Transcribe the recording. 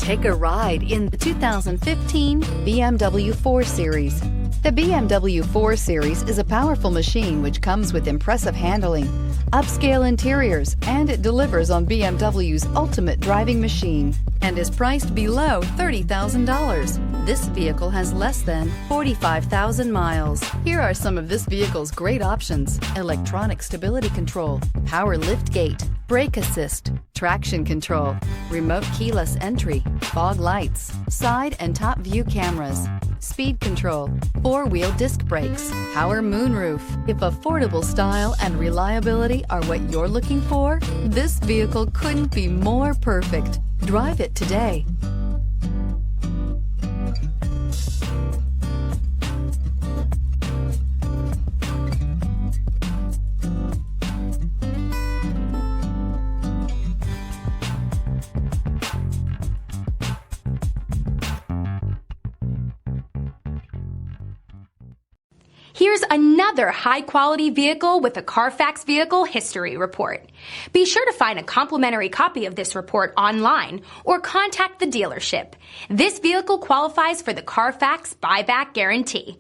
Take a ride in the 2015 BMW 4 Series. The BMW 4 Series is a powerful machine which comes with impressive handling, upscale interiors, and it delivers on BMW's ultimate driving machine and is priced below $30,000. This vehicle has less than 45,000 miles. Here are some of this vehicle's great options: electronic stability control, power liftgate, brake assist, traction control, remote keyless entry, fog lights, side and top view cameras, speed control, four-wheel disc brakes, power moonroof. If affordable style and reliability are what you're looking for, this vehicle couldn't be more perfect. Drive it today. Here's another high-quality vehicle with a Carfax Vehicle History Report. Be sure to find a complimentary copy of this report online or contact the dealership. This vehicle qualifies for the Carfax Buyback Guarantee.